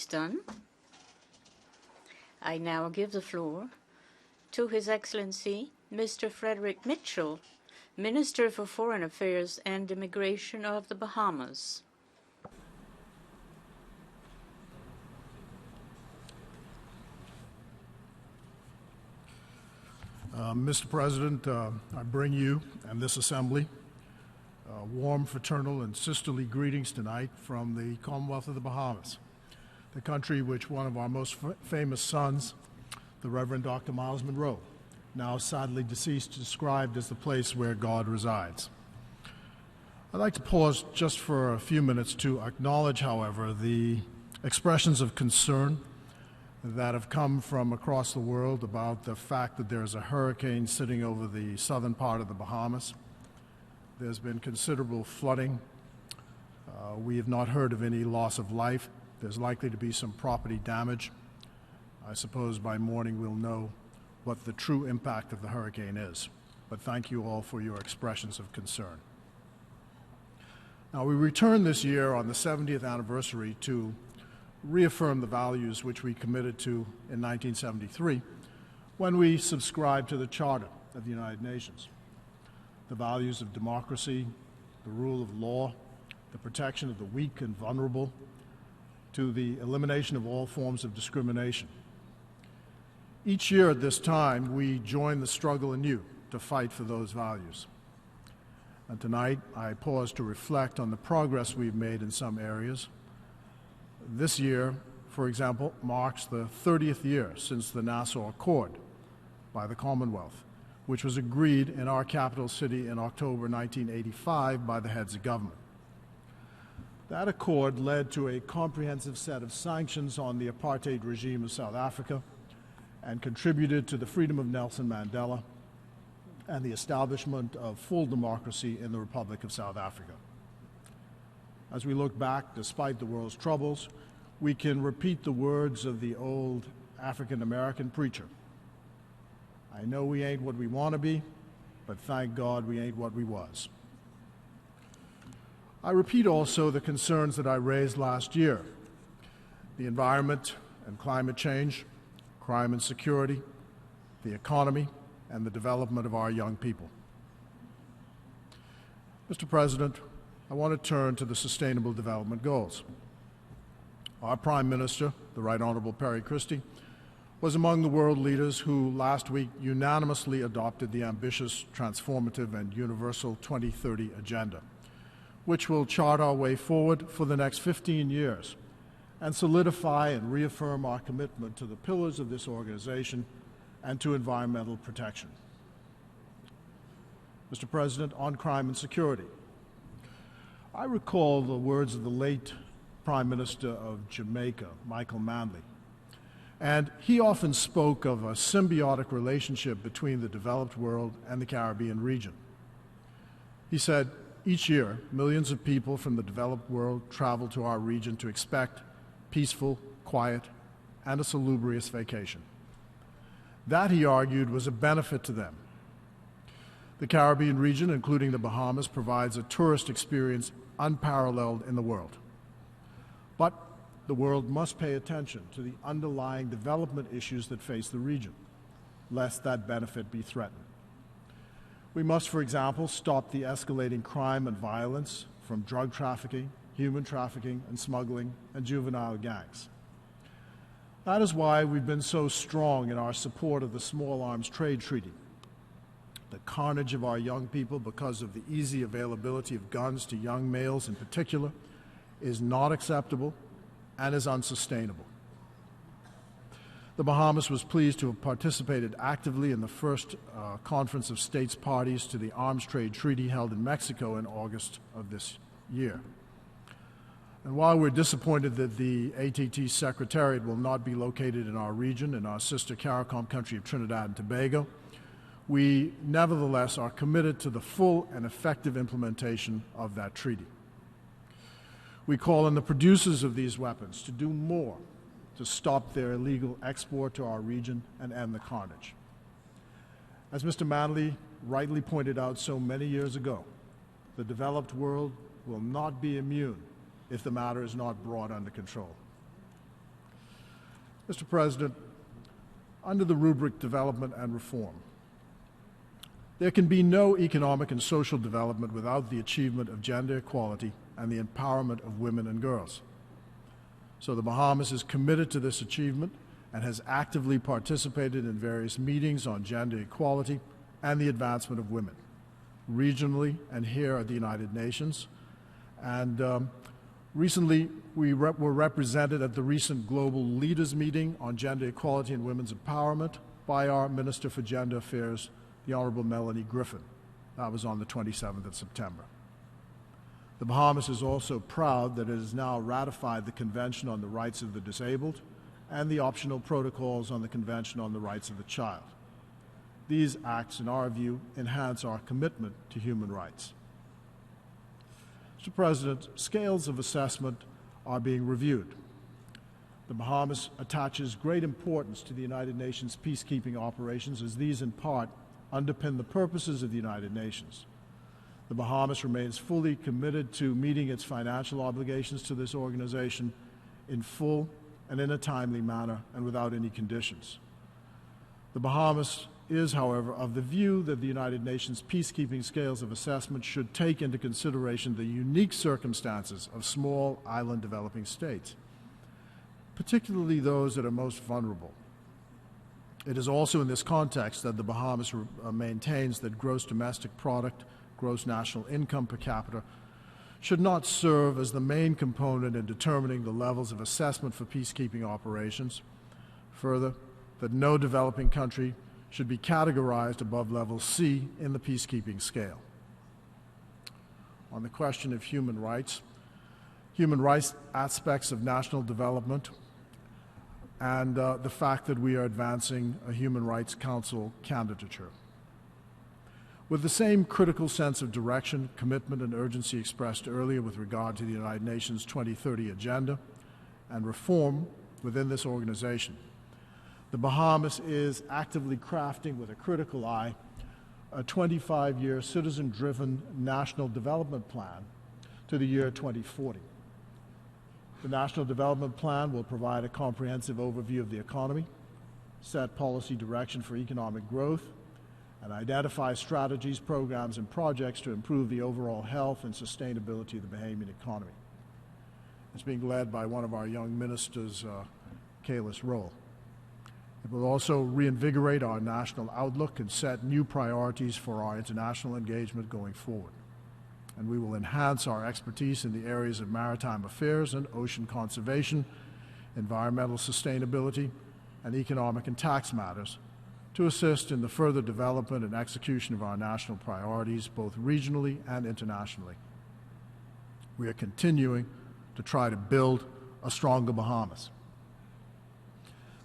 is done. I now give the floor to His Excellency, Mr. Frederick Mitchell, Minister for Foreign Affairs and Immigration of the Bahamas. Mr. President, I bring you and this Assembly warm, fraternal, and sisterly greetings tonight from the Commonwealth of the Bahamas, the country which one of our most famous sons, the Reverend Dr. Miles Monroe, now sadly deceased, described as the place where God resides. I'd like to pause just for a few minutes to acknowledge, however, the expressions of concern that have come from across the world about the fact that there is a hurricane sitting over the southern part of the Bahamas. There's been considerable flooding. We have not heard of any loss of life. There's likely to be some property damage. I suppose by morning we'll know what the true impact of the hurricane is. But thank you all for your expressions of concern. Now, we return this year on the 70th anniversary to reaffirm the values which we committed to in 1973 when we subscribed to the Charter of the United Nations. The values of democracy, the rule of law, the protection of the weak and vulnerable, to the elimination of all forms of discrimination. Each year at this time, we join the struggle anew to fight for those values. And tonight, I pause to reflect on the progress we've made in some areas. This year, for example, marks the 30th year since the Nassau Accord by the Commonwealth, which was agreed in our capital city in October 1985 by the heads of government. That accord led to a comprehensive set of sanctions on the apartheid regime of South Africa and contributed to the freedom of Nelson Mandela and the establishment of full democracy in the Republic of South Africa. As we look back, despite the world's troubles, we can repeat the words of the old African-American preacher. I know we ain't what we want to be, but thank God we ain't what we was. I repeat also the concerns that I raised last year: the environment and climate change, crime and security, the economy, and the development of our young people. Mr. President, I want to turn to the Sustainable Development Goals. Our Prime Minister, the Right Honorable Perry Christie, was among the world leaders who last week unanimously adopted the ambitious, transformative, and universal 2030 agenda, which will chart our way forward for the next 15 years and solidify and reaffirm our commitment to the pillars of this organization and to environmental protection. Mr. President, on crime and security, I recall the words of the late Prime Minister of Jamaica, Michael Manley, and he often spoke of a symbiotic relationship between the developed world and the Caribbean region. He said, each year, millions of people from the developed world travel to our region to expect peaceful, quiet, and a salubrious vacation. That, he argued, was a benefit to them. The Caribbean region, including the Bahamas, provides a tourist experience unparalleled in the world. But the world must pay attention to the underlying development issues that face the region, lest that benefit be threatened. We must, for example, stop the escalating crime and violence from drug trafficking, human trafficking, and smuggling, and juvenile gangs. That is why we've been so strong in our support of the Small Arms Trade Treaty. The carnage of our young people because of the easy availability of guns to young males in particular is not acceptable and is unsustainable. The Bahamas was pleased to have participated actively in the first conference of states parties to the Arms Trade Treaty held in Mexico in August of this year. And while we're disappointed that the ATT Secretariat will not be located in our region, in our sister CARICOM country of Trinidad and Tobago, we nevertheless are committed to the full and effective implementation of that treaty. We call on the producers of these weapons to do more to stop their illegal export to our region and end the carnage. As Mr. Manley rightly pointed out so many years ago, the developed world will not be immune if the matter is not brought under control. Mr. President, under the rubric development and reform, there can be no economic and social development without the achievement of gender equality and the empowerment of women and girls. So the Bahamas is committed to this achievement and has actively participated in various meetings on gender equality and the advancement of women, regionally and here at the United Nations. And recently, we were represented at the recent Global Leaders Meeting on Gender Equality and Women's Empowerment by our Minister for Gender Affairs, the Honorable Melanie Griffin. That was on the 27th of September. The Bahamas is also proud that it has now ratified the Convention on the Rights of the Disabled and the optional protocols on the Convention on the Rights of the Child. These acts, in our view, enhance our commitment to human rights. Mr. President, scales of assessment are being reviewed. The Bahamas attaches great importance to the United Nations peacekeeping operations, as these in part underpin the purposes of the United Nations. The Bahamas remains fully committed to meeting its financial obligations to this organization in full and in a timely manner and without any conditions. The Bahamas is, however, of the view that the United Nations peacekeeping scales of assessment should take into consideration the unique circumstances of small island developing states, particularly those that are most vulnerable. It is also in this context that the Bahamas maintains that gross domestic product, gross national income per capita, should not serve as the main component in determining the levels of assessment for peacekeeping operations. Further, that no developing country should be categorized above level C in the peacekeeping scale. On the question of human rights aspects of national development, and the fact that we are advancing a Human Rights Council candidature. With the same critical sense of direction, commitment, and urgency expressed earlier with regard to the United Nations 2030 agenda and reform within this organization, the Bahamas is actively crafting with a critical eye a 25-year citizen-driven national development plan to the year 2040. The National Development Plan will provide a comprehensive overview of the economy, set policy direction for economic growth, and identify strategies, programs, and projects to improve the overall health and sustainability of the Bahamian economy. It's being led by one of our young ministers, Kailis Roll. It will also reinvigorate our national outlook and set new priorities for our international engagement going forward. And we will enhance our expertise in the areas of maritime affairs and ocean conservation, environmental sustainability, and economic and tax matters to assist in the further development and execution of our national priorities, both regionally and internationally. We are continuing to try to build a stronger Bahamas.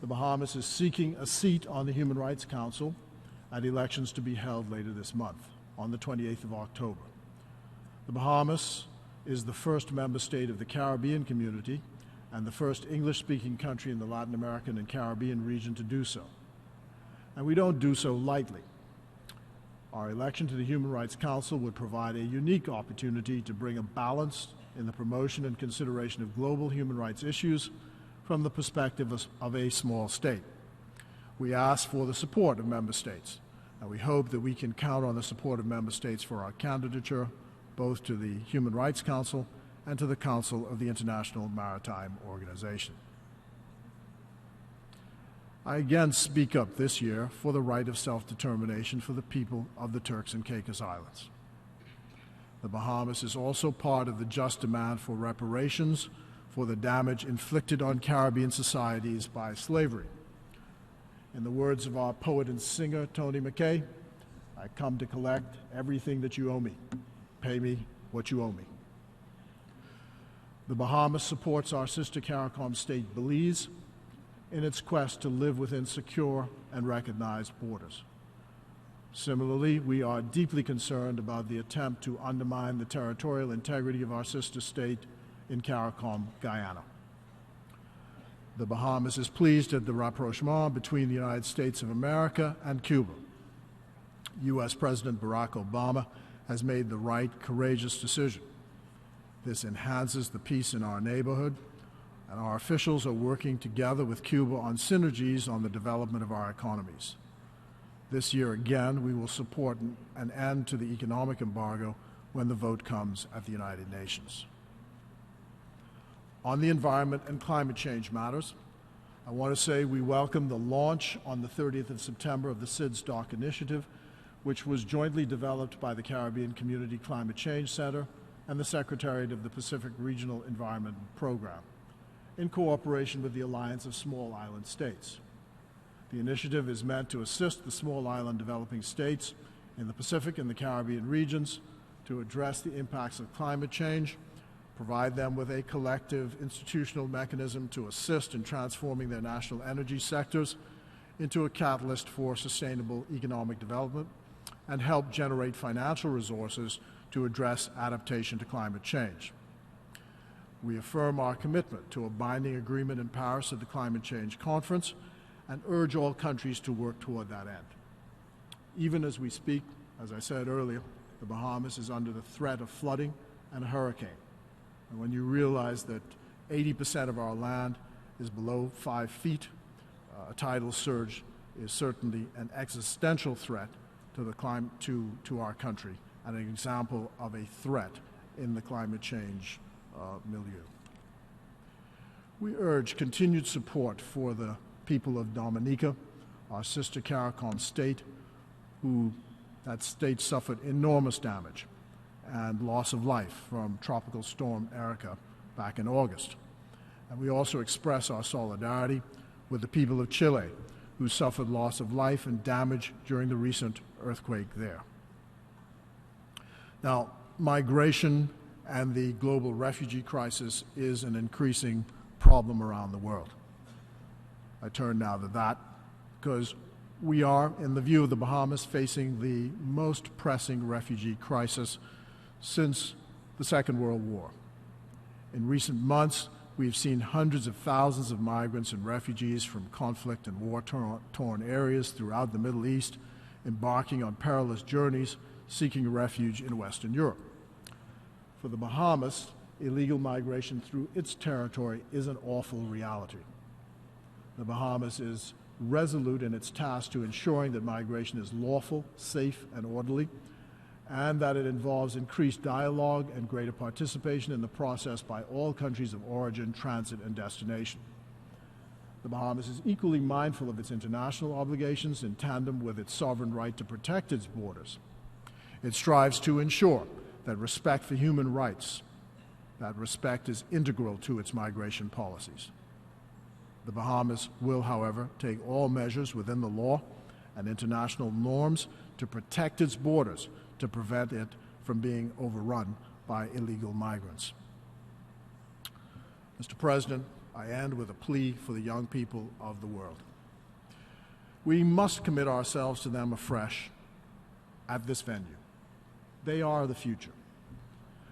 The Bahamas is seeking a seat on the Human Rights Council at elections to be held later this month, on the 28th of October. The Bahamas is the first member state of the Caribbean community and the first English-speaking country in the Latin American and Caribbean region to do so. And we don't do so lightly. Our election to the Human Rights Council would provide a unique opportunity to bring a balance in the promotion and consideration of global human rights issues from the perspective of a small state. We ask for the support of member states, and we hope that we can count on the support of member states for our candidature, both to the Human Rights Council and to the Council of the International Maritime Organization. I again speak up this year for the right of self-determination for the people of the Turks and Caicos Islands. The Bahamas is also part of the just demand for reparations for the damage inflicted on Caribbean societies by slavery. In the words of our poet and singer, Tony McKay, I come to collect everything that you owe me. Pay me what you owe me. The Bahamas supports our sister CARICOM state, Belize, in its quest to live within secure and recognized borders. Similarly, we are deeply concerned about the attempt to undermine the territorial integrity of our sister state in CARICOM, Guyana. The Bahamas is pleased at the rapprochement between the United States of America and Cuba. U.S. President Barack Obama has made the right, courageous decision. This enhances the peace in our neighborhood and our officials are working together with Cuba on synergies on the development of our economies. This year, again, we will support an end to the economic embargo when the vote comes at the United Nations. On the environment and climate change matters, I want to say we welcome the launch on the 30th of September of the SIDS DOC initiative, which was jointly developed by the Caribbean Community Climate Change Center and the Secretariat of the Pacific Regional Environment Program, in cooperation with the Alliance of Small Island States. The initiative is meant to assist the small island developing states in the Pacific and the Caribbean regions to address the impacts of climate change, provide them with a collective institutional mechanism to assist in transforming their national energy sectors into a catalyst for sustainable economic development, and help generate financial resources to address adaptation to climate change. We affirm our commitment to a binding agreement in Paris at the Climate Change Conference and urge all countries to work toward that end. Even as we speak, as I said earlier, the Bahamas is under the threat of flooding and a hurricane. And when you realize that 80% of our land is below 5 feet, a tidal surge is certainly an existential threat to the to our country, and an example of a threat in the climate change milieu. We urge continued support for the people of Dominica, our sister CARICOM state, that state suffered enormous damage and loss of life from Tropical Storm Erica back in August. And we also express our solidarity with the people of Chile, who suffered loss of life and damage during the recent earthquake there. Now, migration and the global refugee crisis is an increasing problem around the world. I turn now to that because we are, in the view of the Bahamas, facing the most pressing refugee crisis since the Second World War. In recent months, we've seen hundreds of thousands of migrants and refugees from conflict and war-torn areas throughout the Middle East embarking on perilous journeys seeking refuge in Western Europe. For the Bahamas, illegal migration through its territory is an awful reality. The Bahamas is resolute in its task to ensuring that migration is lawful, safe, and orderly, and that it involves increased dialogue and greater participation in the process by all countries of origin, transit, and destination. The Bahamas is equally mindful of its international obligations in tandem with its sovereign right to protect its borders. It strives to ensure that respect for human rights, that respect is integral to its migration policies. The Bahamas will, however, take all measures within the law and international norms to protect its borders, to prevent it from being overrun by illegal migrants. Mr. President, I end with a plea for the young people of the world. We must commit ourselves to them afresh at this venue. They are the future,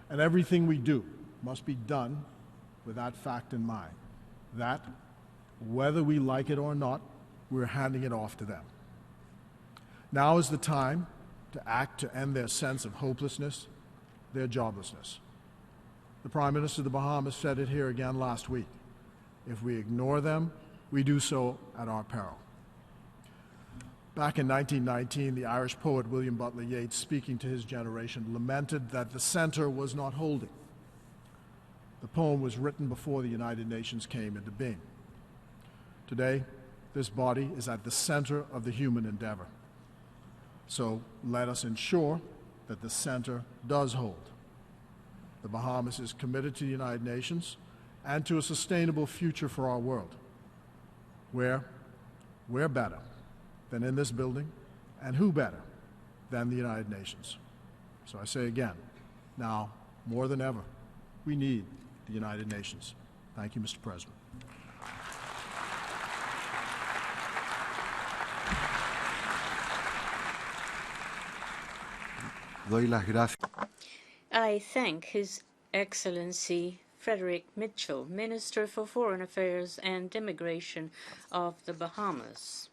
and everything we do must be done with that fact in mind, that whether we like it or not, we're handing it off to them. Now is the time to act to end their sense of hopelessness, their joblessness. The Prime Minister of the Bahamas said it here again last week. If we ignore them, we do so at our peril. Back in 1919, the Irish poet William Butler Yeats, speaking to his generation, lamented that the center was not holding. The poem was written before the United Nations came into being. Today, this body is at the center of the human endeavor. So let us ensure that the center does hold. The Bahamas is committed to the United Nations and to a sustainable future for our world, where we're better than in this building, and who better than the United Nations. So I say again, now more than ever, we need the United Nations. Thank you, Mr. President. I thank His Excellency Frederick Mitchell, Minister for Foreign Affairs and Immigration of the Bahamas.